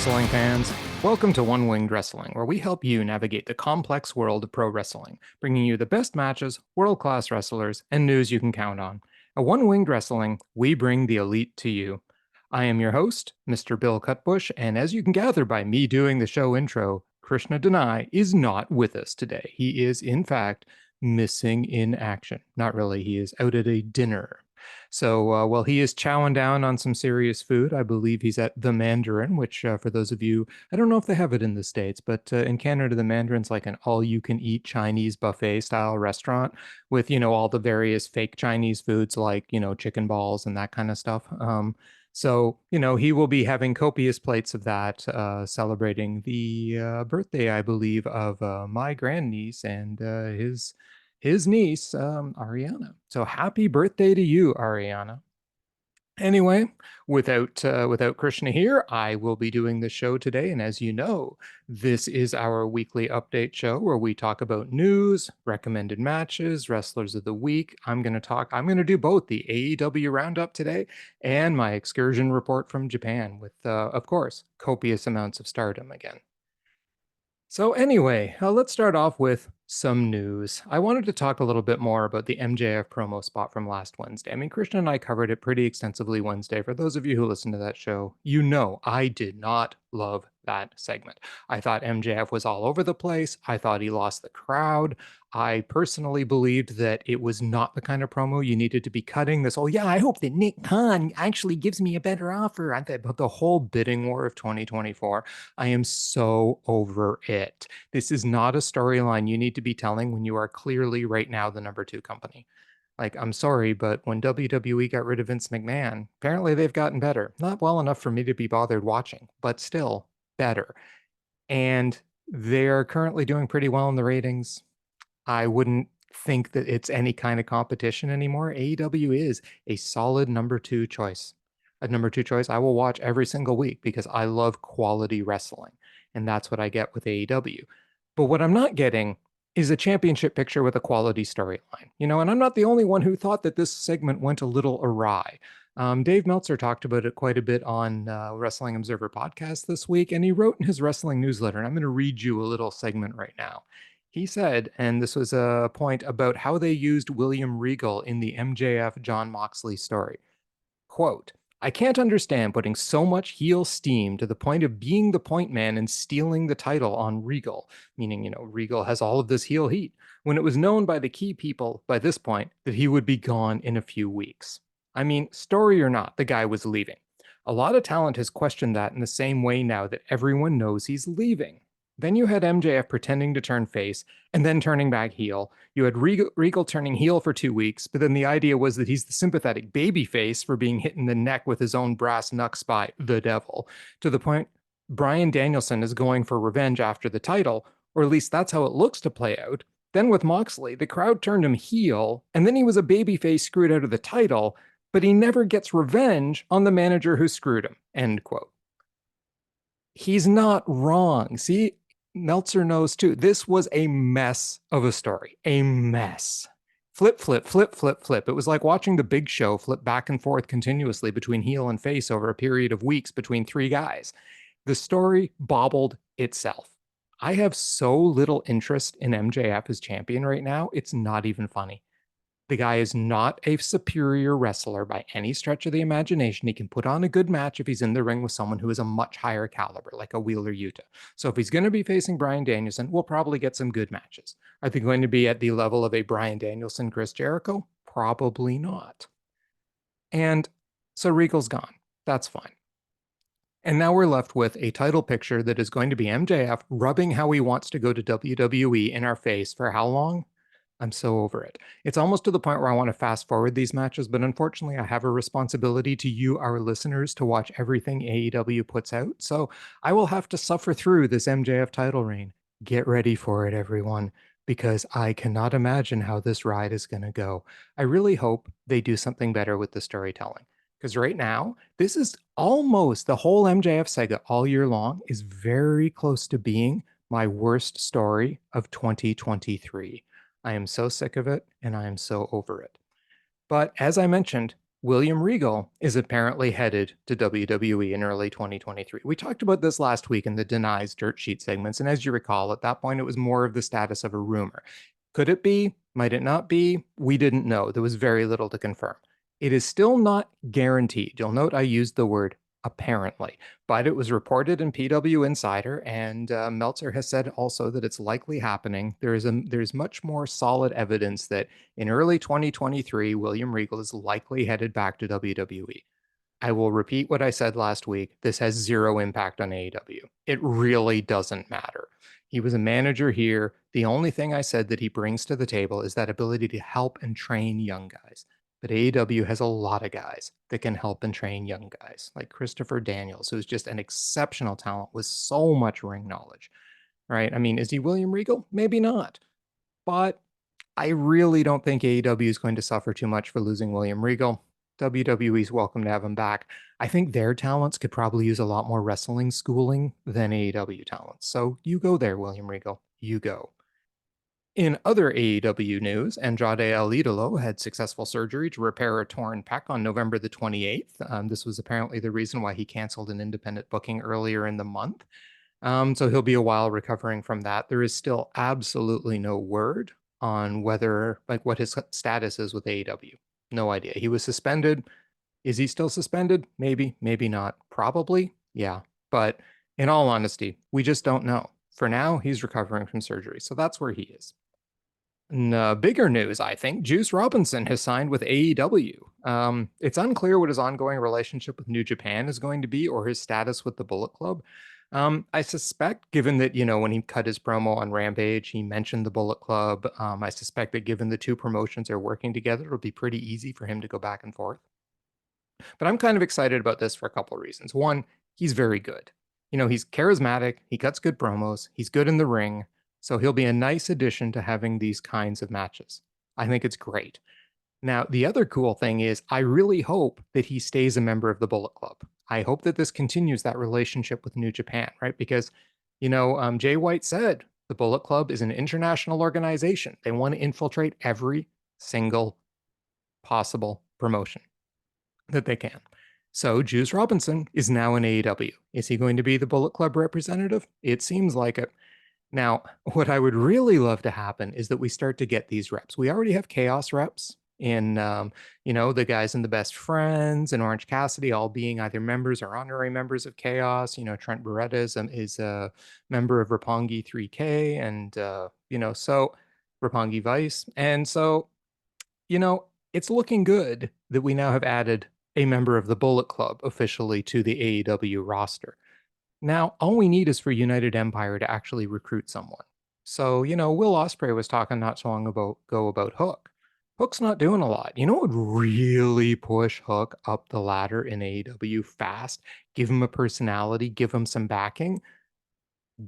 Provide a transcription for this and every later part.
wrestling fans. Welcome to One Winged Wrestling, where we help you navigate the complex world of pro wrestling, bringing you the best matches, world-class wrestlers, and news you can count on. At One Winged Wrestling, we bring the elite to you. I am your host, Mr. Bill Cutbush, and as you can gather by me doing the show intro, Krishna Denai is not with us today. He is, in fact, missing in action. Not really, he is out at a dinner. So while he is chowing down on some serious food, I believe he's at the Mandarin, which for those of you, I don't know if they have it in the States, but in Canada, the Mandarin's like an all-you-can-eat Chinese buffet style restaurant with, all the various fake Chinese foods like, chicken balls and that kind of stuff. So he will be having copious plates of that, celebrating the birthday, I believe, of my grandniece and his niece, Ariana. So happy birthday to you, Ariana. Anyway, without Krishna here, I will be doing the show today, and as you know, this is our weekly update show where we talk about news, recommended matches, wrestlers of the week. I'm going to do both the AEW Roundup today and my Excursion Report from Japan with, of course, copious amounts of Stardom again. So anyway, let's start off with some news. I wanted to talk a little bit more about the MJF promo spot from last Wednesday. I mean, Christian and I covered it pretty extensively Wednesday. For those of you who listen to that show, you know I did not love that segment. I thought MJF was all over the place. I thought he lost the crowd. I personally believed that it was not the kind of promo you needed to be cutting. This, oh yeah, I hope that Nick Khan actually gives me a better offer. I thought about the whole bidding war of 2024. I am so over it. This is not a storyline you need to be telling when you are clearly right now the number 2 company. Like, I'm sorry, but when WWE got rid of Vince McMahon, apparently they've gotten better. Not well enough for me to be bothered watching, but still better. And they're currently doing pretty well in the ratings. I wouldn't think that it's any kind of competition anymore. AEW is a solid number 2 choice. A number 2 choice I will watch every single week because I love quality wrestling. And that's what I get with AEW. But what I'm not getting is a championship picture with a quality storyline. And I'm not the only one who thought that this segment went a little awry. Dave Meltzer talked about it quite a bit on Wrestling Observer podcast this week, and he wrote in his wrestling newsletter, and I'm going to read you a little segment right now. He said, and this was a point about how they used William Regal in the MJF John Moxley story. Quote, I can't understand putting so much heel steam to the point of being the point man and stealing the title on Regal, meaning, Regal has all of this heel heat, when it was known by the key people by this point that he would be gone in a few weeks. I mean, story or not, the guy was leaving. A lot of talent has questioned that in the same way now that everyone knows he's leaving. Then you had MJF pretending to turn face and then turning back heel. You had Regal turning heel for 2 weeks, but then the idea was that he's the sympathetic baby face for being hit in the neck with his own brass knucks by the devil, to the point Bryan Danielson is going for revenge after the title, or at least that's how it looks to play out. Then with Moxley, the crowd turned him heel, and then he was a babyface screwed out of the title, but he never gets revenge on the manager who screwed him, end quote. He's not wrong. See, Meltzer knows too. This was a mess of a story. A mess. Flip, flip, flip, flip, flip. It was like watching the Big Show flip back and forth continuously between heel and face over a period of weeks between 3 guys. The story bobbled itself. I have so little interest in MJF as champion right now, it's not even funny. The guy is not a superior wrestler by any stretch of the imagination. He can put on a good match if he's in the ring with someone who is a much higher caliber, like a Wheeler Yuta. So if he's going to be facing Bryan Danielson, we'll probably get some good matches. Are they going to be at the level of a Bryan Danielson, Chris Jericho? Probably not. And so Regal's gone. That's fine. And now we're left with a title picture that is going to be MJF rubbing how he wants to go to WWE in our face for how long? I'm so over it. It's almost to the point where I want to fast forward these matches, but unfortunately I have a responsibility to you, our listeners, to watch everything AEW puts out. So I will have to suffer through this MJF title reign. Get ready for it, everyone, because I cannot imagine how this ride is going to go. I really hope they do something better with the storytelling. Because right now, this is almost the whole MJF saga all year long is very close to being my worst story of 2023. I am so sick of it, and I am so over it. But as I mentioned, William Regal is apparently headed to WWE in early 2023. We talked about this last week in the Denies Dirt Sheet segments, and as you recall, at that point it was more of the status of a rumor. Could it be? Might it not be? We didn't know. There was very little to confirm. It is still not guaranteed. You'll note I used the word apparently, but it was reported in PW Insider, and Meltzer has said also that it's likely happening. There's much more solid evidence that in early 2023, William Regal is likely headed back to WWE. I will repeat what I said last week. This has zero impact on AEW. It really doesn't matter. He was a manager here. The only thing I said that he brings to the table is that ability to help and train young guys. But AEW has a lot of guys that can help and train young guys, like Christopher Daniels, who's just an exceptional talent with so much ring knowledge, right? I mean, is he William Regal? Maybe not. But I really don't think AEW is going to suffer too much for losing William Regal. WWE's welcome to have him back. I think their talents could probably use a lot more wrestling schooling than AEW talents. So you go there, William Regal. You go. In other AEW news, Andrade El Idolo had successful surgery to repair a torn pec on November the 28th. This was apparently the reason why he canceled an independent booking earlier in the month. So he'll be a while recovering from that. There is still absolutely no word on whether, like, what his status is with AEW. No idea. He was suspended. Is he still suspended? Maybe, maybe not. Probably, yeah. But in all honesty, we just don't know. For now, he's recovering from surgery. So that's where he is. Bigger news, I think, Juice Robinson has signed with AEW. It's unclear what his ongoing relationship with New Japan is going to be or his status with the Bullet Club. I suspect, given that, when he cut his promo on Rampage, he mentioned the Bullet Club. I suspect that given the two promotions are working together, it'll be pretty easy for him to go back and forth. But I'm kind of excited about this for a couple of reasons. One, he's very good. He's charismatic, he cuts good promos, he's good in the ring. So he'll be a nice addition to having these kinds of matches. I think it's great. Now, the other cool thing is I really hope that he stays a member of the Bullet Club. I hope that this continues that relationship with New Japan, right? Because, Jay White said the Bullet Club is an international organization. They want to infiltrate every single possible promotion that they can. So Juice Robinson is now in AEW. Is he going to be the Bullet Club representative? It seems like it. Now, what I would really love to happen is that we start to get these reps. We already have Chaos reps in, the guys in the Best Friends and Orange Cassidy all being either members or honorary members of Chaos. Trent Beretta is a member of Roppongi 3K and, so Roppongi Vice. And so, it's looking good that we now have added a member of the Bullet Club officially to the AEW roster. Now, all we need is for United Empire to actually recruit someone. So, Will Ospreay was talking not so long ago about Hook. Hook's not doing a lot. You know what would really push Hook up the ladder in AEW fast? Give him a personality, give him some backing,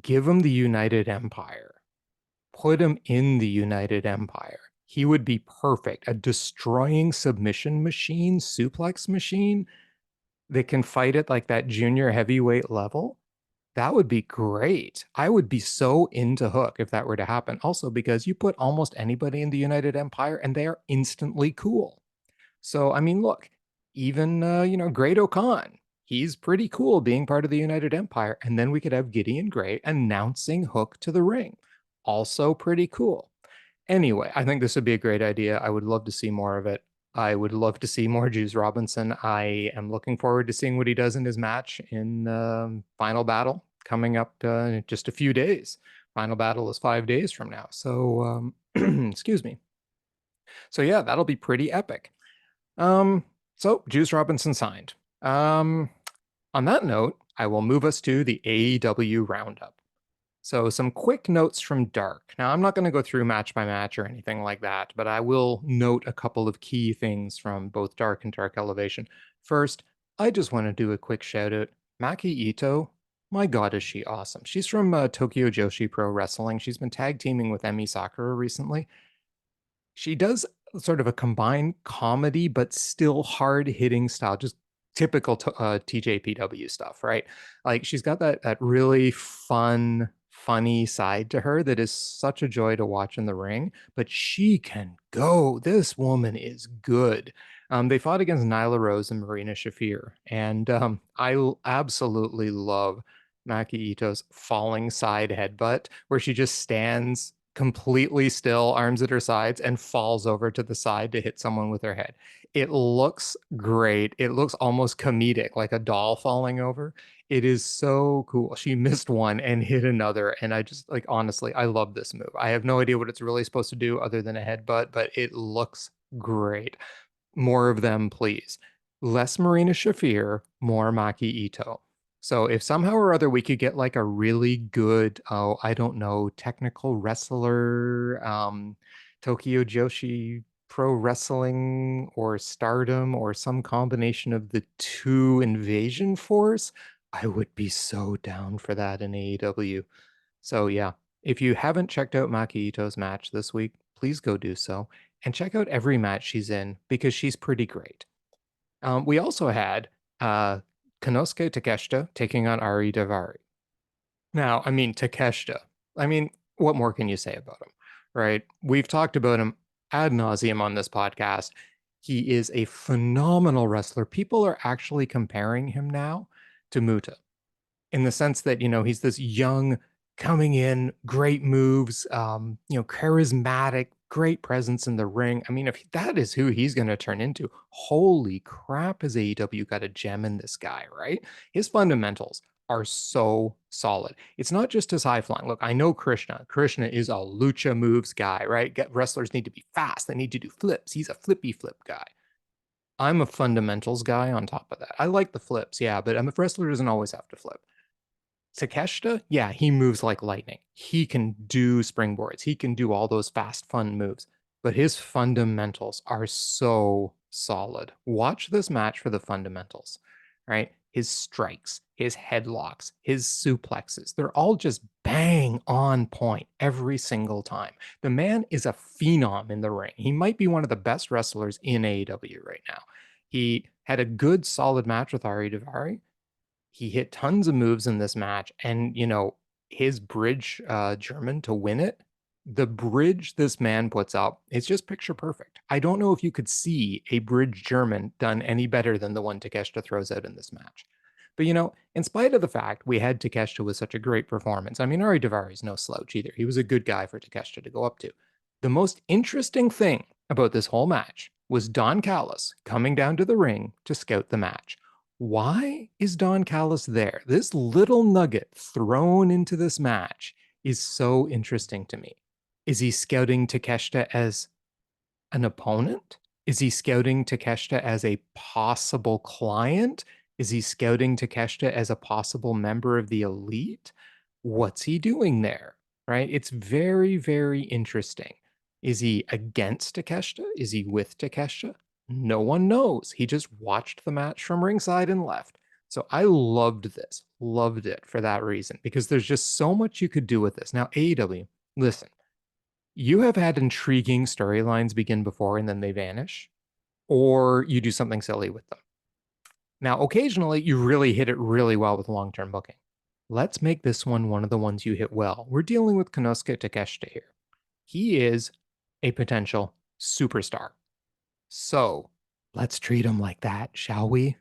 give him the United Empire. Put him in the United Empire. He would be perfect. A destroying submission machine, suplex machine that can fight at like that junior heavyweight level. That would be great. I would be so into Hook if that were to happen. Also, because you put almost anybody in the United Empire and they are instantly cool. So, I mean, look, even, Great O'Khan, he's pretty cool being part of the United Empire. And then we could have Gideon Grey announcing Hook to the ring. Also pretty cool. Anyway, I think this would be a great idea. I would love to see more of it. I would love to see more Juice Robinson. I am looking forward to seeing what he does in his match in Final Battle coming up in just a few days. Final Battle is 5 days from now. So, excuse me. So yeah, that'll be pretty epic. So Juice Robinson signed. On that note, I will move us to the AEW Roundup. So some quick notes from Dark. Now, I'm not going to go through match by match or anything like that, but I will note a couple of key things from both Dark and Dark Elevation. First, I just want to do a quick shout out. Maki Itoh, my God, is she awesome. She's from Tokyo Joshi Pro Wrestling. She's been tag teaming with Emi Sakura recently. She does sort of a combined comedy, but still hard hitting style, just typical TJPW stuff, right? Like she's got that really funny side to her that is such a joy to watch in the ring, but she can go. This woman is good. They fought against Nyla Rose and Marina Shafir, and absolutely love Maki Itoh's falling side headbutt, where she just stands completely still, arms at her sides, and falls over to the side to hit someone with her head. It looks great. It looks almost comedic, like a doll falling over. It is so cool. She missed one and hit another. And I just like, honestly, I love this move. I have no idea what it's really supposed to do other than a headbutt, but it looks great. More of them, please. Less Marina Shafir, more Maki Itoh. So if somehow or other we could get like a really good, oh, I don't know, technical wrestler, Tokyo Joshi Pro Wrestling or Stardom or some combination of the two Invasion Force, I would be so down for that in AEW. So yeah, if you haven't checked out Maki Itoh's match this week, please go do so. And check out every match she's in because she's pretty great. We also had Konosuke Takeshita taking on Ari Daivari. Now, I mean, Takeshita, I mean, what more can you say about him, right? We've talked about him ad nauseum on this podcast. He is a phenomenal wrestler. People are actually comparing him now to Muta in the sense that, he's this young, coming in, great moves, charismatic, great presence in the ring. I mean, if that is who he's going to turn into, holy crap, has AEW got a gem in this guy, right? His fundamentals are so solid. It's not just his high flying. Look, I know Krishna. Krishna is a lucha moves guy, right? Wrestlers need to be fast. They need to do flips. He's a flippy flip guy. I'm a fundamentals guy on top of that. I like the flips, yeah, but a wrestler doesn't always have to flip. Takeshita, yeah, he moves like lightning. He can do springboards. He can do all those fast, fun moves. But his fundamentals are so solid. Watch this match for the fundamentals, right? His strikes, his headlocks, his suplexes, they're all just bang on point every single time. The man is a phenom in the ring. He might be one of the best wrestlers in AEW right now. He had a good, solid match with Ari Daivari. He hit tons of moves in this match, and his bridge German to win it. The bridge this man puts up, it's just picture perfect. I don't know if you could see a bridge German done any better than the one Takeshita throws out in this match. But in spite of the fact we had Takeshita with such a great performance, I mean, Ari Daivari is no slouch either. He was a good guy for Takeshita to go up to. The most interesting thing about this whole match was Don Callis coming down to the ring to scout the match. Why is Don Callis there? This little nugget thrown into this match is so interesting to me. Is he scouting Takeshita as an opponent? Is he scouting Takeshita as a possible client? Is he scouting Takeshita as a possible member of the elite? What's he doing there? Right? It's very, very interesting. Is he against Takeshita? Is he with Takeshita? No one knows. He just watched the match from ringside and left. So I loved this, loved it for that reason, because there's just so much you could do with this. Now, AEW, listen, you have had intriguing storylines begin before and then they vanish, or you do something silly with them. Now, occasionally, you really hit it really well with long term booking. Let's make this one of the ones you hit well. We're dealing with Konosuke Takeshita here. He is a potential superstar. So let's treat him like that, shall we?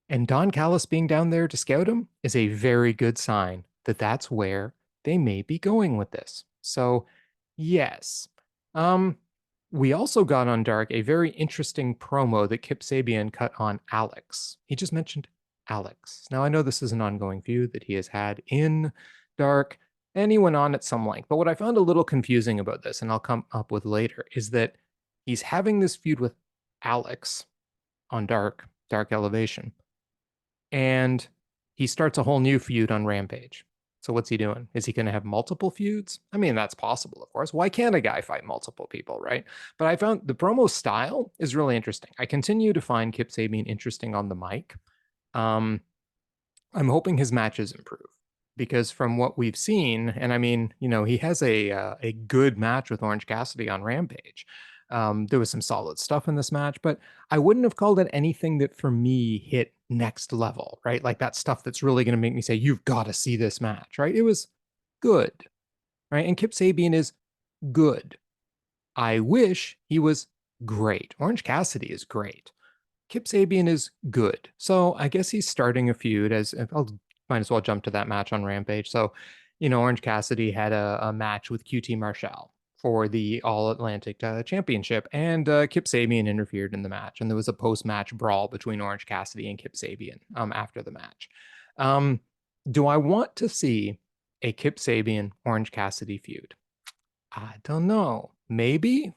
And Don Callis being down there to scout him is a very good sign that that's where they may be going with this. So, yes. We also got on Dark a very interesting promo that Kip Sabian cut on Alex. He just mentioned Alex. Now, I know this is an ongoing feud that he has had in Dark, and he went on at some length. But what I found a little confusing about this, and I'll come up with later, is that he's having this feud with Alex on Dark Elevation, and he starts a whole new feud on Rampage. So what's he doing? Is he going to have multiple feuds? I mean, that's possible, of course. Why can't a guy fight multiple people, right? But I found the promo style is really interesting. I continue to find Kip Sabian interesting on the mic. I'm hoping his matches improve because from what we've seen, and I mean, he has a good match with Orange Cassidy on Rampage. There was some solid stuff in this match, but I wouldn't have called it anything that for me hit next level, right? Like that stuff that's really going to make me say, you've got to see this match, right? It was good, right? And Kip Sabian is good. I wish he was great. Orange Cassidy is great. Kip Sabian is good. So I guess he's starting a feud as I'll might as well jump to that match on Rampage. So, Orange Cassidy had a match with QT Marshall for the All Atlantic Championship, and Kip Sabian interfered in the match, and there was a post-match brawl between Orange Cassidy and Kip Sabian after the match. Um, do I want to see a Kip Sabian Orange Cassidy feud? I don't know. Maybe.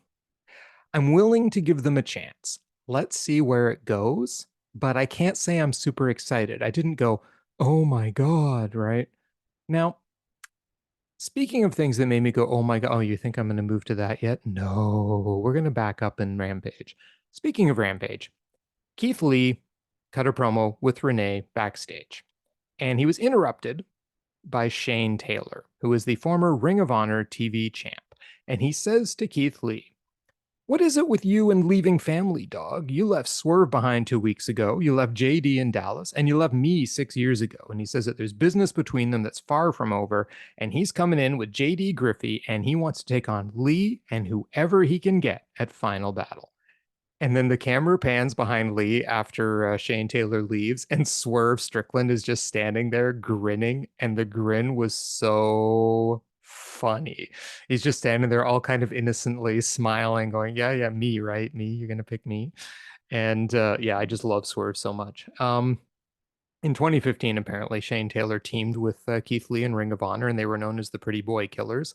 I'm willing to give them a chance. Let's see where it goes, but I can't say I'm super excited. I didn't go, oh my God, right? Now, speaking of things that made me go, oh my God, oh, you think I'm going to move to that yet? No, we're going to back up in Rampage. Speaking of Rampage, Keith Lee cut a promo with Renee backstage, and he was interrupted by Shane Taylor, who is the former Ring of Honor TV champ. And he says to Keith Lee, what is it with you and leaving family, dog? You left Swerve behind 2 weeks ago. You left JD in Dallas, and you left me 6 years ago. And he says that there's business between them that's far from over. And he's coming in with JD Griffey, and he wants to take on Lee and whoever he can get at Final Battle. And then the camera pans behind Lee after Shane Taylor leaves, and Swerve Strickland is just standing there grinning. And the grin was so funny. He's just standing there all kind of innocently smiling, going, yeah, yeah, me, right? Me, you're going to pick me. And yeah, I just love Swerve so much. In 2015, apparently, Shane Taylor teamed with Keith Lee in Ring of Honor, and they were known as the Pretty Boy Killers.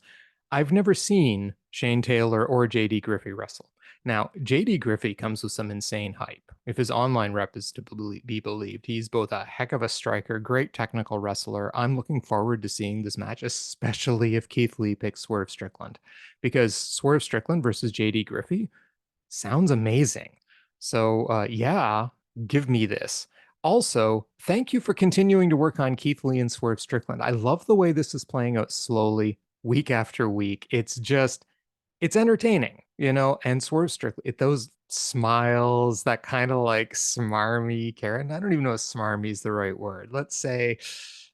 I've never seen Shane Taylor or JD Griffey wrestle. Now, JD Griffey comes with some insane hype. If his online rep is to be believed, he's both a heck of a striker, great technical wrestler. I'm looking forward to seeing this match, especially if Keith Lee picks Swerve Strickland, because Swerve Strickland versus JD Griffey sounds amazing. So, yeah, give me this. Also, thank you for continuing to work on Keith Lee and Swerve Strickland. I love the way this is playing out slowly, week after week. It's entertaining, and Swerve Strickland, those smiles, that kind of like smarmy Karen. I don't even know if smarmy is the right word. Let's say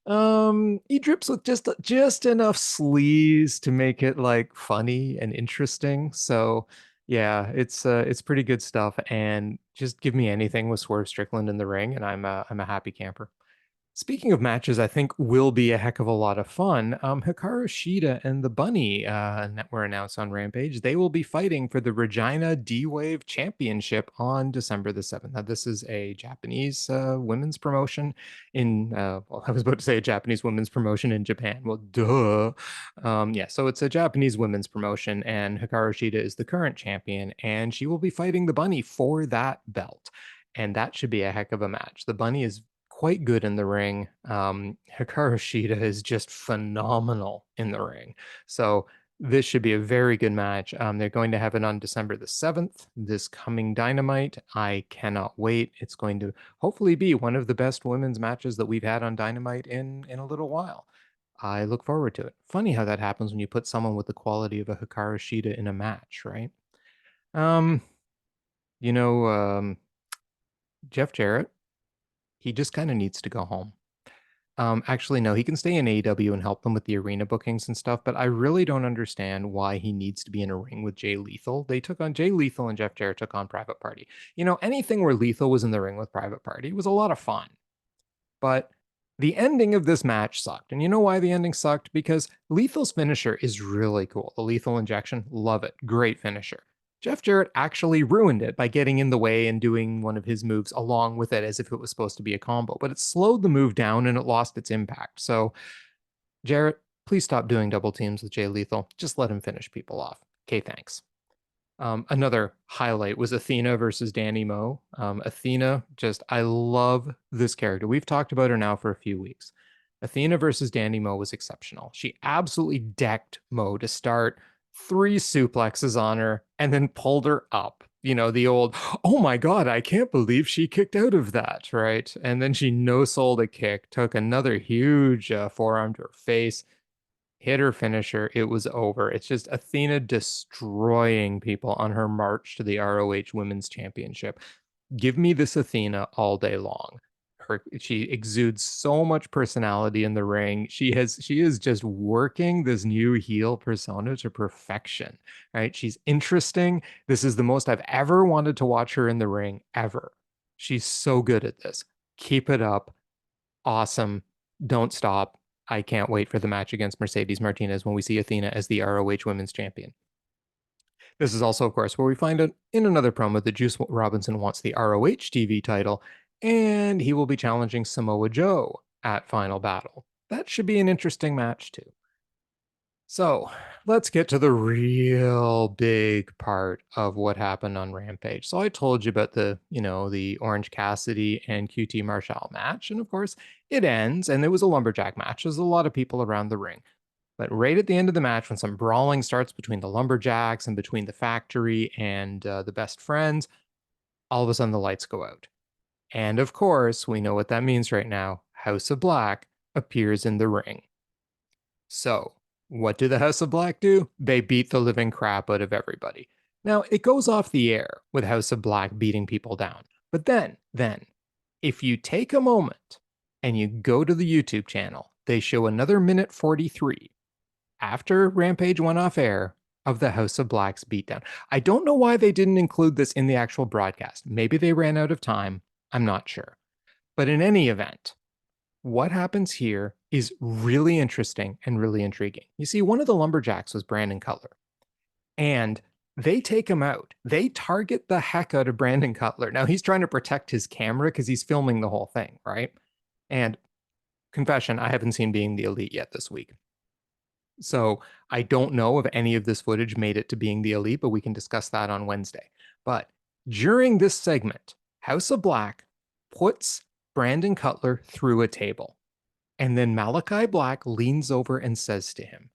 he drips with just enough sleaze to make it like funny and interesting. So yeah, it's pretty good stuff. And just give me anything with Swerve Strickland in the ring, and I'm a happy camper. Speaking of matches, I think will be a heck of a lot of fun. Hikaru Shida and the Bunny that were announced on Rampage. They will be fighting for the Regina D-Wave Championship on December the 7th. Now, this is a Japanese women's promotion well, I was about to say a Japanese women's promotion in Japan. Well, duh. Yeah, so it's a Japanese women's promotion, and Hikaru Shida is the current champion, and she will be fighting the Bunny for that belt. And that should be a heck of a match. The Bunny is quite good in the ring. Hikaru Shida is just phenomenal in the ring. So this should be a very good match. They're going to have it on December the 7th, this coming Dynamite. I cannot wait. It's going to hopefully be one of the best women's matches that we've had on Dynamite in a little while. I look forward to it. Funny how that happens when you put someone with the quality of a Hikaru Shida in a match, right? Um, you know, Jeff Jarrett, he just kind of needs to go home. Actually, no, he can stay in AEW and help them with the arena bookings and stuff, but I really don't understand why he needs to be in a ring with Jay Lethal. They took on Jay Lethal and Jeff Jarrett took on Private Party. Anything where Lethal was in the ring with Private Party was a lot of fun. But the ending of this match sucked. And you know why the ending sucked? Because Lethal's finisher is really cool. The lethal injection, love it. Great finisher. Jeff Jarrett actually ruined it by getting in the way and doing one of his moves along with it as if it was supposed to be a combo. But it slowed the move down and it lost its impact. So, Jarrett, please stop doing double teams with Jay Lethal. Just let him finish people off. Okay, thanks. Another highlight was Athena versus Danny Moe. Athena, I love this character. We've talked about her now for a few weeks. Athena versus Danny Moe was exceptional. She absolutely decked Moe to start 3 suplexes on her and then pulled her up. The old, oh my God, I can't believe she kicked out of that, right? And then she no-sold a kick, took another huge forearm to her face, hit her finisher, it was over. It's just Athena destroying people on her march to the ROH Women's Championship. Give me this Athena all day long. She exudes so much personality in the ring. She is just working this new heel persona to perfection, right? She's interesting. This is the most I've ever wanted to watch her in the ring ever. She's so good at this. Keep it up. Awesome. Don't stop. I can't wait for the match against Mercedes Martinez when we see Athena as the ROH Women's Champion. This is also, of course, where we find out in another promo that Juice Robinson wants the ROH TV title, and he will be challenging Samoa Joe at Final Battle. That should be an interesting match, too. So let's get to the real big part of what happened on Rampage. So I told you about the Orange Cassidy and QT Marshall match. And of course, it ends, and it was a lumberjack match. There's a lot of people around the ring. But right at the end of the match, when some brawling starts between the lumberjacks and between the factory and the best friends, all of a sudden the lights go out. And of course, we know what that means right now. House of Black appears in the ring. So, what do the House of Black do? They beat the living crap out of everybody. Now, it goes off the air with House of Black beating people down. But then, if you take a moment and you go to the YouTube channel, they show another minute 43 after Rampage went off air of the House of Black's beatdown. I don't know why they didn't include this in the actual broadcast. Maybe they ran out of time. I'm not sure. But in any event, what happens here is really interesting and really intriguing. You see, one of the lumberjacks was Brandon Cutler, and they take him out. They target the heck out of Brandon Cutler. Now, he's trying to protect his camera because he's filming the whole thing, right? And confession, I haven't seen Being the Elite yet this week. So I don't know if any of this footage made it to Being the Elite, but we can discuss that on Wednesday. But during this segment, House of Black puts Brandon Cutler through a table. And then Malachi Black leans over and says to him,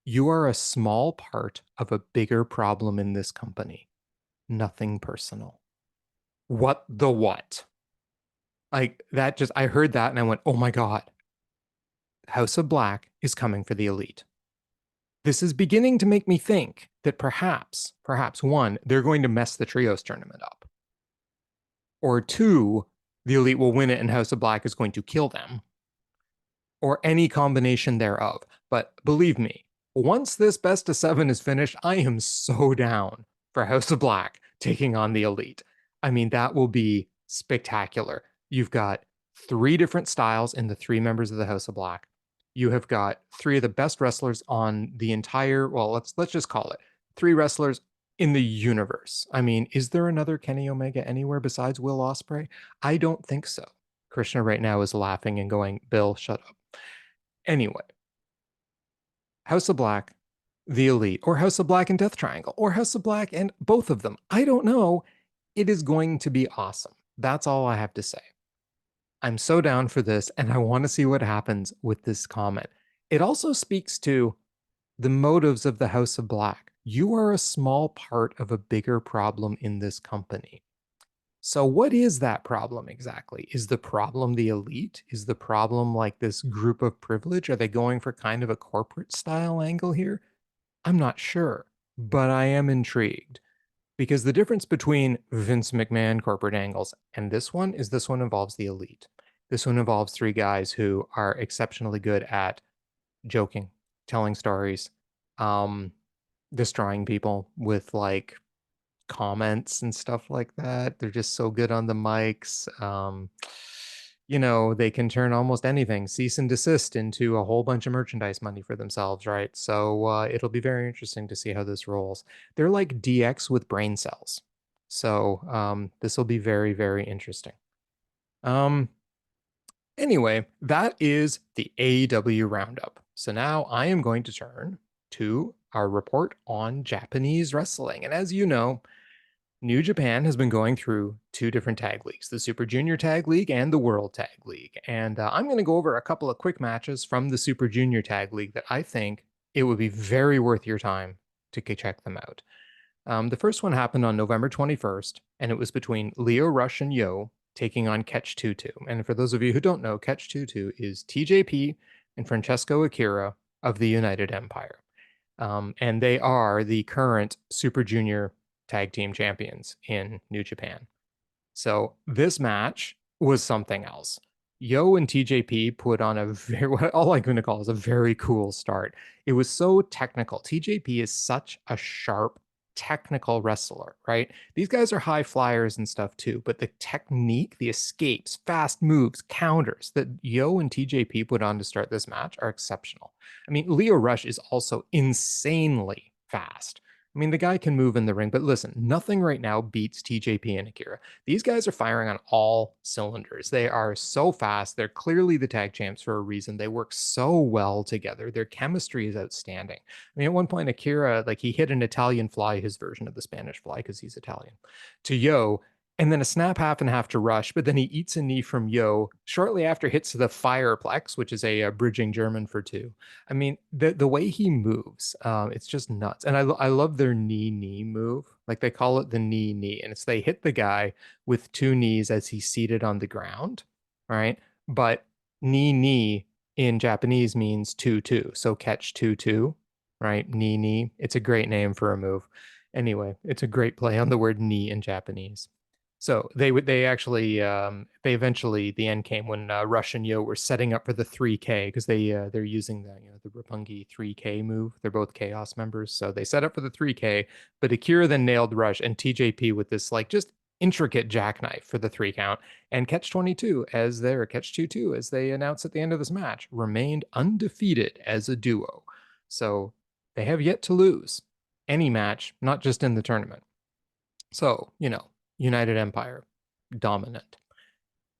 "You are a small part of a bigger problem in this company. Nothing personal." What the what? Like that just, I heard that and I went, oh my God. House of Black is coming for the Elite. This is beginning to make me think that perhaps one, they're going to mess the trios tournament up. Or two, the Elite will win it and House of Black is going to kill them. Or any combination thereof. But believe me, once this best of 7 is finished, I am so down for House of Black taking on the Elite. I mean, that will be spectacular. You've got 3 different styles in the 3 members of the House of Black. You have got 3 of the best wrestlers on the entire, well, let's just call it 3 wrestlers in the universe. I mean, is there another Kenny Omega anywhere besides Will Ospreay? I don't think so. Krishna right now is laughing and going, Bill, shut up. Anyway, House of Black, the Elite, or House of Black and Death Triangle, or House of Black and both of them. I don't know. It is going to be awesome. That's all I have to say. I'm so down for this, and I want to see what happens with this comment. It also speaks to the motives of the House of Black. You are a small part of a bigger problem in this company. So what is that problem exactly? Is the problem the Elite? Is the problem like this group of privilege? Are they going for kind of a corporate style angle here? I'm not sure, but I am intrigued. Because the difference between Vince McMahon corporate angles and this one is this one involves the Elite. This one involves 3 guys who are exceptionally good at joking, telling stories, destroying people with like comments and stuff like that. They're just so good on the mics. They can turn almost anything, cease and desist, into a whole bunch of merchandise money for themselves, right? So it'll be very interesting to see how this rolls. They're like DX with brain cells. So this will be very, very interesting. Anyway, that is the AEW Roundup. So now I am going to turn to our report on Japanese wrestling. And as you know, New Japan has been going through 2 different tag leagues, the Super Junior Tag League and the World Tag League. And I'm going to go over a couple of quick matches from the Super Junior Tag League that I think it would be very worth your time to check them out. The first one happened on November 21st, and it was between Leo Rush and Yo taking on Catch 22. And for those of you who don't know, Catch 22 is TJP and Francesco Akira of the United Empire. And they are the current Super Junior Tag Team Champions in New Japan. So this match was something else. Yo and TJP put on a very, what all I'm going to call is a very cool start. It was so technical. TJP is such a sharp technical wrestler, right? These guys are high flyers and stuff too, but the technique, the escapes, fast moves, counters that Yo and TJP put on to start this match are exceptional. I mean, Leo Rush is also insanely fast. I mean, the guy can move in the ring, but listen, nothing right now beats TJP and Akira. These guys are firing on all cylinders. They are so fast. They're clearly the tag champs for a reason. They work so well together. Their chemistry is outstanding. I mean, at one point, Akira, like, he hit an Italian fly, his version of the Spanish fly, because he's Italian, to Yo, and then a snap half and half to Rush, but then he eats a knee from Yo. Shortly after, hits the Fireplex, which is a bridging German for two. I mean, the way he moves, it's just nuts. And I love their knee move. Like, they call it the knee, and it's they hit the guy with two knees as he's seated on the ground, right? But knee in Japanese means 2-2, so catch 2-2, right? Knee. It's a great name for a move. Anyway, it's a great play on the word knee in Japanese. So they actually they eventually, the end came when Rush and Yo were setting up for the 3K, because they're using the Roppongi 3K move. They're both Chaos members, so they set up for the 3K. But Akira then nailed Rush and TJP with this like just intricate jackknife for the 3 count, and Catch 22 as their Catch 22, as they announced at the end of this match, remained undefeated as a duo. So they have yet to lose any match, not just in the tournament. So, United Empire, dominant.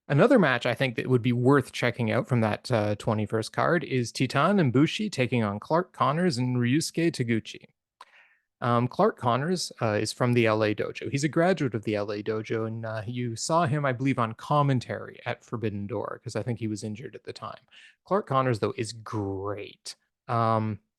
Another match I think that would be worth checking out from that 21st card is Titan and Bushi taking on Clark Connors and Ryusuke Taguchi. Clark Connors is from the LA Dojo. He's a graduate of the LA Dojo, and you saw him, I believe, on commentary at Forbidden Door, because I think he was injured at the time. Clark Connors, though, is great.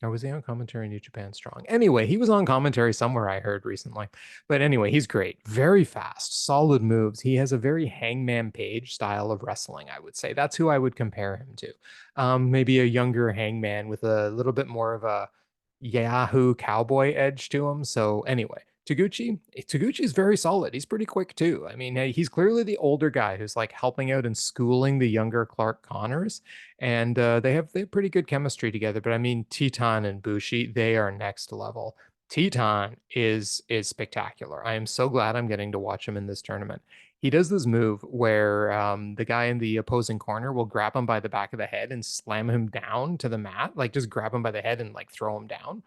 Or was he on commentary in New Japan Strong? Anyway, he was on commentary somewhere, I heard recently. But anyway, he's great. Very fast, solid moves. He has a very Hangman Page style of wrestling, I would say. That's who I would compare him to. Maybe a younger Hangman with a little bit more of a Yahoo cowboy edge to him. So anyway, Taguchi is very solid. He's pretty quick too. I mean, he's clearly the older guy who's like helping out and schooling the younger Clark Connors, and they have pretty good chemistry together. But I mean, Titan and Bushi, they are next level. Titan is spectacular. I am so glad I'm getting to watch him in this tournament. He does this move where the guy in the opposing corner will grab him by the back of the head and slam him down to the mat, like just grab him by the head and like throw him down.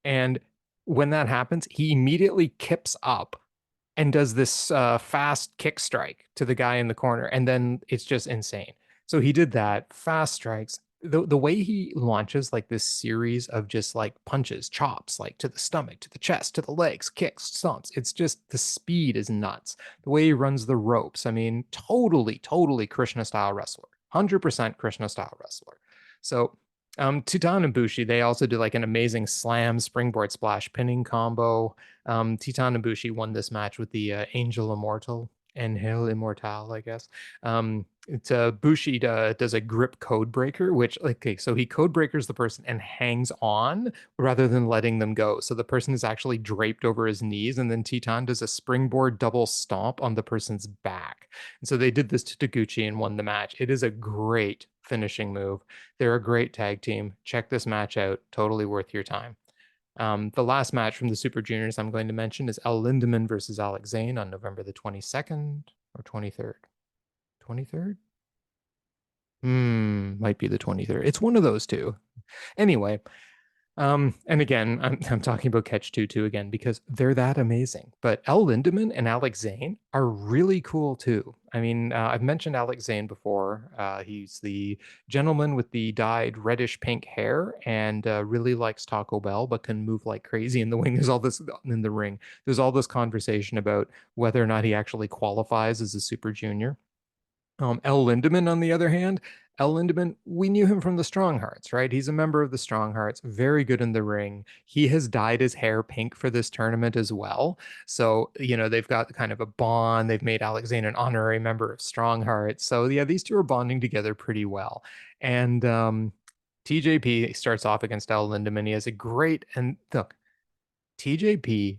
And when that happens, he immediately kips up and does this fast kick strike to the guy in the corner. And then it's just insane. So he did that, fast strikes. The way he launches like this series of just like punches, chops, like to the stomach, to the chest, to the legs, kicks, stomps. It's just, the speed is nuts. The way he runs the ropes. I mean, totally Krishna style wrestler. 100% Krishna style wrestler. So Titan and Bushi, they also did like an amazing slam springboard splash pinning combo. Titan and Bushi won this match with the Angel Immortal, Angel Immortal, I guess. It's Bushi does a grip code breaker, which, okay, so he code breakers the person and hangs on rather than letting them go. So the person is actually draped over his knees, and then Titan does a springboard double stomp on the person's back. And so they did this to Taguchi and won the match. It is a great finishing move. They're a great tag team. Check this match out. Totally worth your time. The last match from the Super Juniors I'm going to mention is El Lindemann versus Alex Zane on November the 22nd or 23rd. 23rd? Might be the 23rd. It's one of those two. Anyway, and again, I'm talking about Catch 22 again because they're that amazing. But El Lindemann and Alex Zane are really cool too. I mean, I've mentioned Alex Zane before. He's the gentleman with the dyed reddish pink hair and really likes Taco Bell, but can move like crazy in the wing. There's all this in the ring. There's all this conversation about whether or not he actually qualifies as a Super Junior. El Lindemann, on the other hand, El Lindemann, we knew him from the Strong Hearts, right? He's a member of the Strong Hearts, very good in the ring. He has dyed his hair pink for this tournament as well. So, they've got kind of a bond. They've made Alex Zane an honorary member of Strong Hearts. So, yeah, these two are bonding together pretty well. And TJP starts off against El Lindemann. He has a great, and look, TJP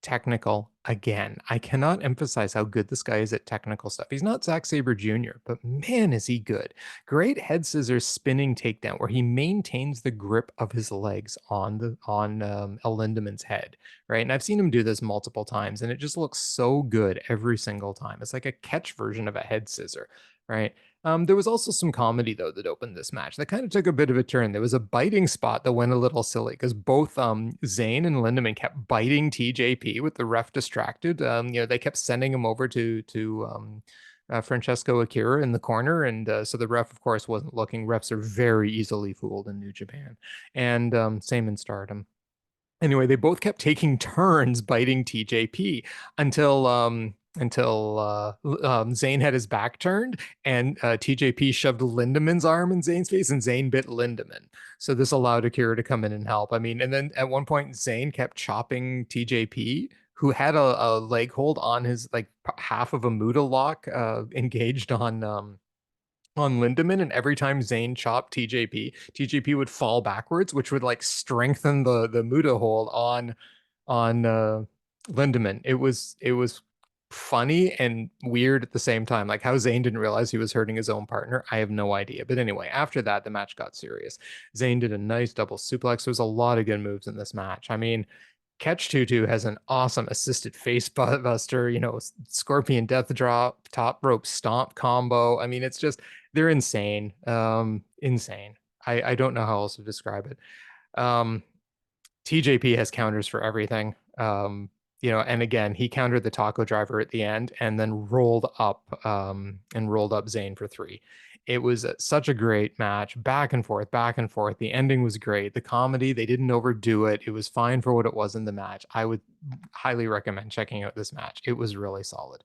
technical again. I cannot emphasize how good this guy is at technical stuff. He's not Zack Sabre Jr., but man, is he good. Great head scissors spinning takedown where he maintains the grip of his legs on El Lindemann's head, right? And I've seen him do this multiple times, and it just looks so good every single time. It's like a catch version of a head scissor, right? There was also some comedy though that opened this match that kind of took a bit of a turn. There was a biting spot that went a little silly because both Zayn and Lindemann kept biting TJP with the ref distracted. They kept sending him over to Francesco Akira in the corner, and so the ref, of course, wasn't looking. Refs are very easily fooled in New Japan, and same in Stardom. Anyway, they both kept taking turns biting TJP until Zayn had his back turned and TJP shoved Lindemann's arm in Zayn's face and Zayn bit Lindemann. So this allowed Akira to come in and help. I mean, and then at one point Zayn kept chopping TJP, who had a leg hold on his like half of a Muda lock engaged on Lindemann, and every time Zayn chopped TJP would fall backwards, which would like strengthen the Muda hold on Lindemann. It was funny and weird at the same time. Like how Zayn didn't realize he was hurting his own partner, I have no idea. But anyway, after that, the match got serious. Zayn did a nice double suplex. There's a lot of good moves in this match. I mean, Catch Tutu has an awesome assisted face buster, Scorpion Death Drop, top rope stomp combo. I mean, it's just they're insane. Insane. I don't know how else to describe it. TJP has counters for everything. And again, he countered the taco driver at the end and then rolled up Zayn for 3. It was such a great match, back and forth, back and forth. The ending was great. The comedy, they didn't overdo it. It was fine for what it was in the match. I would highly recommend checking out this match. It was really solid.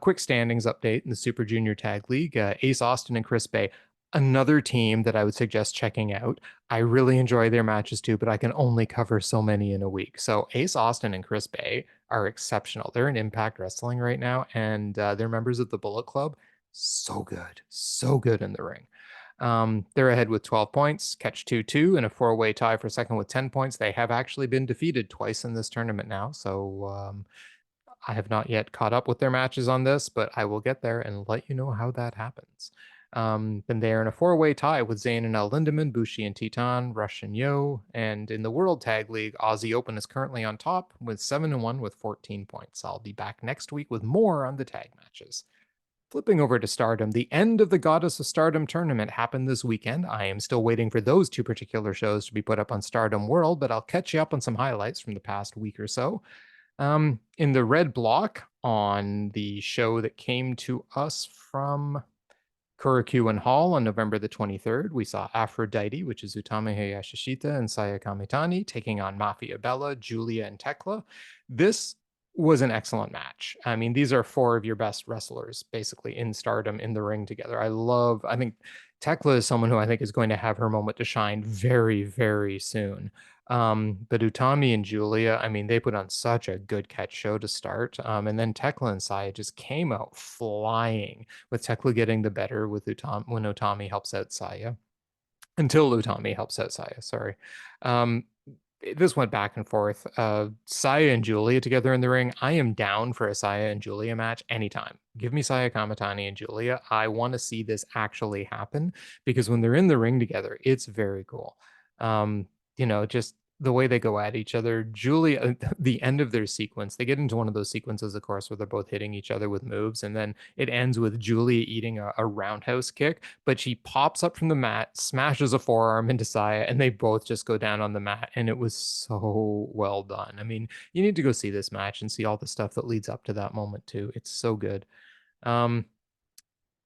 Quick standings update in the Super Junior Tag League. Ace Austin and Chris Bay, another team that I would suggest checking out. I really enjoy their matches too, but I can only cover so many in a week. So Ace Austin and Chris Bay are exceptional. They're in Impact Wrestling right now, and they're members of the Bullet Club. So good in the ring. They're ahead with 12 points, catch 2-2, and a 4-way tie for second with 10 points. They have actually been defeated twice in this tournament now, so I have not yet caught up with their matches on this, but I will get there and let you know how that happens. Then they are in a 4-way tie with Zayn and El Lindemann, Bushi and Titan, Rush and Yo. And in the World Tag League, Aussie Open is currently on top with 7-1 with 14 points. I'll be back next week with more on the tag matches. Flipping over to Stardom, the end of the Goddess of Stardom tournament happened this weekend. I am still waiting for those 2 particular shows to be put up on Stardom World, but I'll catch you up on some highlights from the past week or so. In the red block on the show that came to us from Kurokyu Hall on November the 23rd, we saw Aphrodite, which is Utami Hayashishita and Saya Kamitani, taking on Mafia Bella, Julia, and Tekla. This was an excellent match. I mean, these are 4 of your best wrestlers basically in Stardom in the ring together. I think Tekla is someone who I think is going to have her moment to shine very, very soon. But Utami and Julia, I mean, they put on such a good catch show to start. And then Tekla and Saya just came out flying, with Tekla getting the better with Utami when Utami helps out Saya. Until Utami helps out Saya, sorry. This went back and forth. Saya and Julia together in the ring. I am down for a Saya and Julia match anytime. Give me Saya Kamitani and Julia. I want to see this actually happen because when they're in the ring together, it's very cool. Just the way they go at each other. Julia, the end of their sequence, they get into one of those sequences, of course, where they're both hitting each other with moves, and then it ends with Julia eating a roundhouse kick, but she pops up from the mat, smashes a forearm into Saya, and they both just go down on the mat, and it was so well done. I mean, you need to go see this match and see all the stuff that leads up to that moment too. It's so good.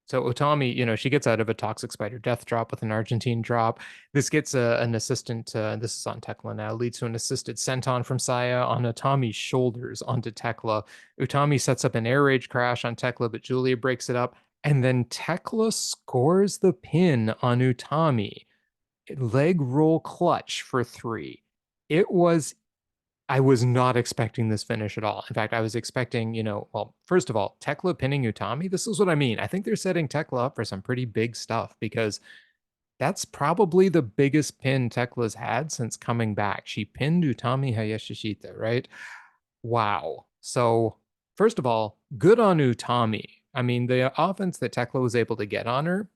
So Utami, she gets out of a toxic spider death drop with an Argentine drop. This gets an assistant, this is on Tekla now, leads to an assisted senton from Saya on Utami's shoulders onto Tekla. Utami sets up an air rage crash on Tekla, but Julia breaks it up. And then Tekla scores the pin on Utami. Leg roll clutch for 3. I was not expecting this finish at all. In fact, I was expecting, first of all, Tekla pinning Utami. This is what I mean. I think they're setting Tekla up for some pretty big stuff because that's probably the biggest pin Tekla's had since coming back. She pinned Utami Hayashishita, right? Wow. So, first of all, good on Utami. I mean, the offense that Tekla was able to get on her,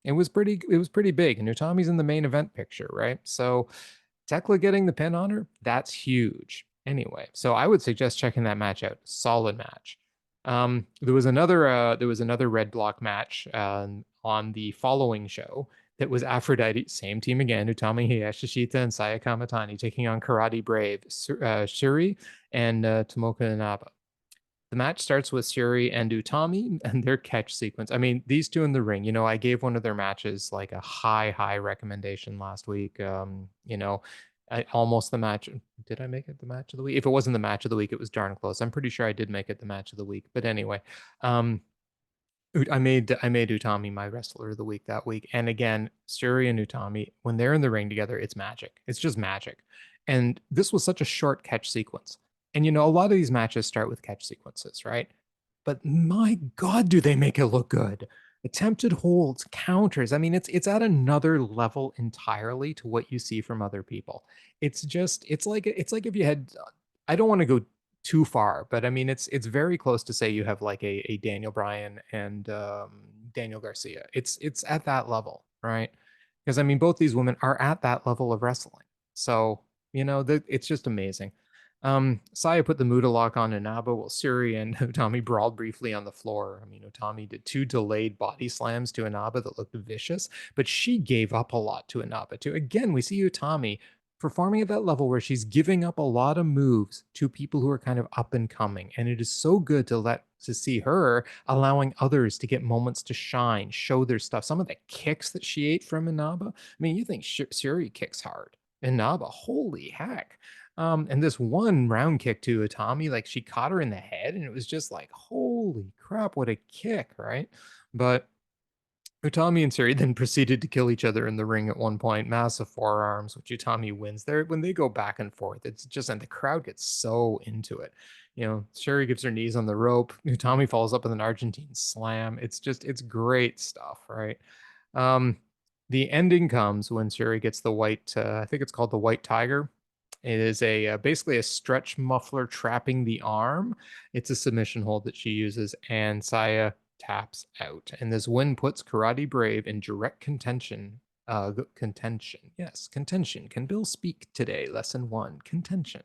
it was pretty big. And Utami's in the main event picture, right? So, Tekla getting the pin on her, that's huge. Anyway, so I would suggest checking that match out. Solid match. There was another red block match on the following show that was Aphrodite, same team again, Utami Hayashishita and Saya Kamatani taking on Karate Brave, Shuri, and Tomoka Inaba. The match starts with Shuri and Utami and their catch sequence. I mean, these two in the ring, I gave one of their matches like a high recommendation last week. Almost the match. Did I make it the match of the week? If it wasn't the match of the week, it was darn close. I'm pretty sure I did make it the match of the week. But anyway, um, I made Utami my wrestler of the week that week. And again, Suri and Utami, when they're in the ring together, it's magic. It's just magic. And this was such a short catch sequence. And a lot of these matches start with catch sequences, right? But my God, do they make it look good? Attempted holds, counters. I mean, it's at another level entirely to what you see from other people. It's like if you had I don't want to go too far, but I mean it's very close to say you have like a Daniel Bryan and Daniel Garcia. It's at that level, right? Because I mean both these women are at that level of wrestling. So, it's just amazing. Saya put the Muda lock on Inaba while Suri and Utami brawled briefly on the floor. I mean, Utami did two delayed body slams to Inaba that looked vicious, but she gave up a lot to Inaba too. Again, we see Utami performing at that level where she's giving up a lot of moves to people who are kind of up and coming. And it is so good to see her allowing others to get moments to shine, show their stuff. Some of the kicks that she ate from Inaba. I mean, you think Suri kicks hard. Inaba, holy heck. And this one round kick to Utami, like she caught her in the head, and it was just like, holy crap, what a kick, right? But Utami and Suri then proceeded to kill each other in the ring at one point. Massive forearms, which Utami wins. There, when they go back and forth, it's just, and the crowd gets so into it. Suri gives her knees on the rope. Utami falls up with an Argentine slam. It's great stuff, right? Um, the ending comes when Suri gets the white, I think it's called the White Tiger. It is basically a stretch muffler trapping the arm. It's a submission hold that she uses, and Saya taps out. And this win puts Karate Brave in direct contention. Contention. Yes, contention. Can Bill speak today? Lesson 1. Contention.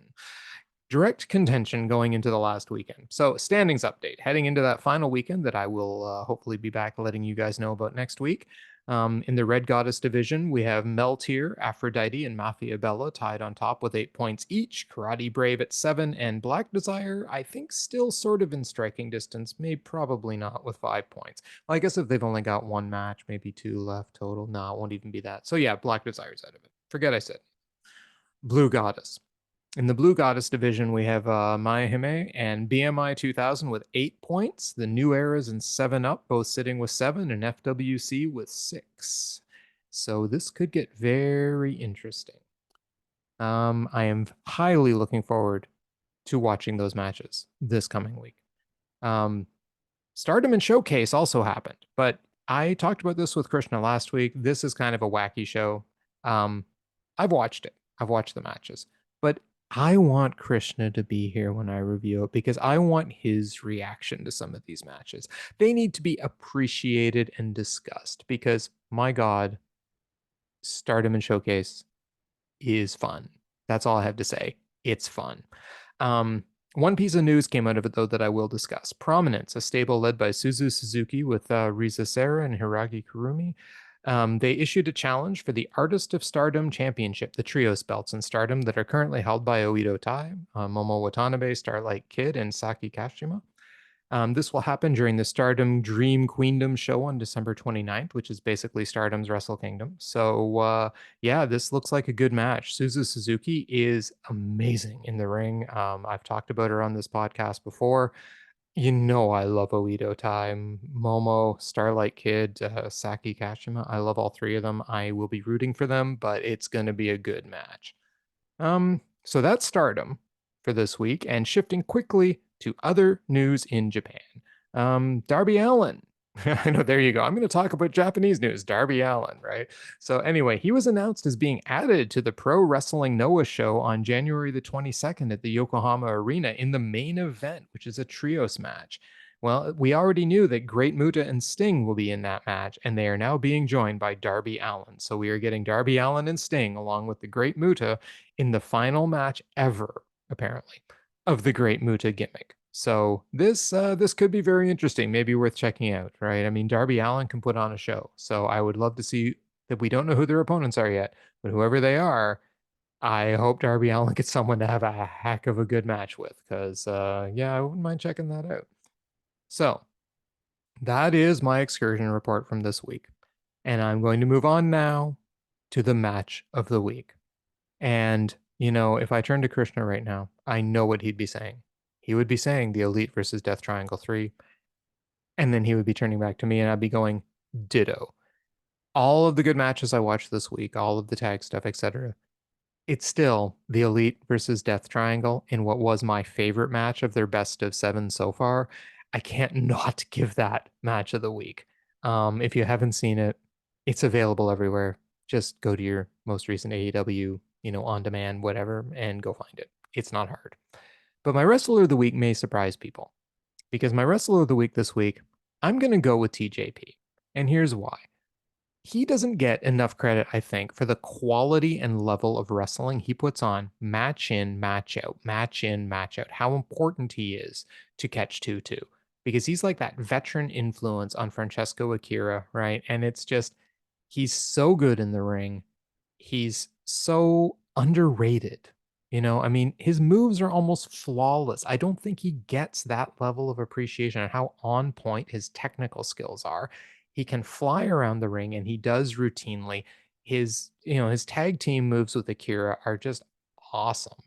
Direct contention going into the last weekend. So, standings update. Heading into that final weekend that I will hopefully be back letting you guys know about next week. In the Red Goddess division, we have Meltier, Aphrodite, and Mafia Bella tied on top with 8 points each. Karate Brave at 7, and Black Desire, I think, still sort of in striking distance. Maybe probably not with 5 points. Well, I guess if they've only got one match, maybe two left total. No, it won't even be that. So yeah, Black Desire's out of it. Forget I said. Blue Goddess. In the Blue Goddess division, we have Maya Hime and BMI 2000 with 8 points. The New Eras and 7 Up both sitting with 7, and FWC with 6. So this could get very interesting. I am highly looking forward to watching those matches this coming week. Stardom and Showcase also happened, but I talked about this with Krishna last week. This is kind of a wacky show. I've watched it. I've watched the matches, but I want Krishna to be here when I review it because I want his reaction to some of these matches. They need to be appreciated and discussed because, my God, Stardom and Showcase is fun. That's all I have to say. It's fun. One piece of news came out of it, though, that I will discuss. Prominence, a stable led by Suzu Suzuki with Riza Sera and Hiragi Kurumi. They issued a challenge for the Artist of Stardom Championship, the trios belts in Stardom that are currently held by Oedo Tai, Momo Watanabe, Starlight Kid, and Saki Kashima. This will happen during the Stardom Dream Queendom show on December 29th, which is basically Stardom's Wrestle Kingdom. So, yeah, this looks like a good match. Suzu Suzuki is amazing in the ring. I've talked about her on this podcast before. I love Oedo Tai, Momo, Starlight Kid, Saki Kashima. I love all three of them. I will be rooting for them, but it's going to be a good match. So that's Stardom for this week, and shifting quickly to other news in Japan. Darby Allin I know, there you go. I'm going to talk about Japanese news, Darby Allin, right? So anyway, he was announced as being added to the Pro Wrestling Noah show on January the 22nd at the Yokohama Arena in the main event, which is a trios match. Well, we already knew that Great Muta and Sting will be in that match, and they are now being joined by Darby Allin. So we are getting Darby Allin and Sting along with the Great Muta in the final match ever, apparently, of the Great Muta gimmick. So this could be very interesting, maybe worth checking out, right? I mean, Darby Allin can put on a show, so I would love to see that. We don't know who their opponents are yet, but whoever they are, I hope Darby Allin gets someone to have a heck of a good match with, because yeah, I wouldn't mind checking that out. So that is my excursion report from this week, and I'm going to move on now to the match of the week. And, if I turn to Krishna right now, I know what he'd be saying. He would be saying the Elite versus Death Triangle 3. And then he would be turning back to me and I'd be going, ditto. All of the good matches I watched this week, all of the tag stuff, etc. It's still the Elite versus Death Triangle in what was my favorite match of their best of 7 so far. I can't not give that match of the week. If you haven't seen it, it's available everywhere. Just go to your most recent AEW, on demand, whatever, and go find it. It's not hard. But my wrestler of the week may surprise people, because my wrestler of the week this week, I'm going to go with TJP. And here's why. He doesn't get enough credit, I think, for the quality and level of wrestling he puts on match in, match out, match in, match out, how important he is to Catch 2-2. Because he's like that veteran influence on Francesco Akira, right? And it's just, he's so good in the ring. He's so underrated. I mean, his moves are almost flawless. I don't think he gets that level of appreciation and how on point his technical skills are. He can fly around the ring, and he does routinely. His tag team moves with Akira are just awesome.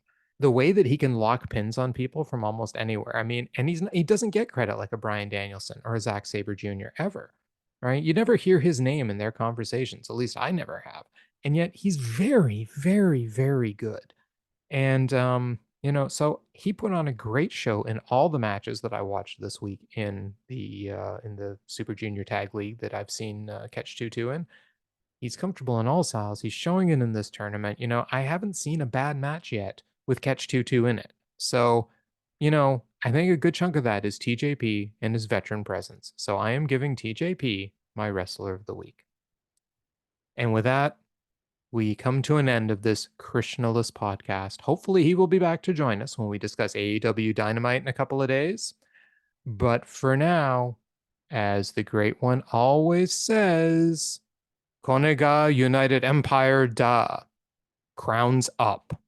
The way that he can lock pins on people from almost anywhere. I mean, and he doesn't get credit like a Bryan Danielson or a Zack Sabre Jr. ever, right? You never hear his name in their conversations. At least I never have. And yet he's very, very, very good. And so he put on a great show in all the matches that I watched this week in the Super Junior Tag League that I've seen Catch 2-2 in. He's comfortable in all styles. He's showing it in this tournament. I haven't seen a bad match yet with Catch 2-2 in it. So, I think a good chunk of that is TJP and his veteran presence. So I am giving TJP my wrestler of the week. And with that, we come to an end of this Krishnaless podcast. Hopefully, he will be back to join us when we discuss AEW Dynamite in a couple of days. But for now, as the Great One always says, Konega United Empire Da, crowns up.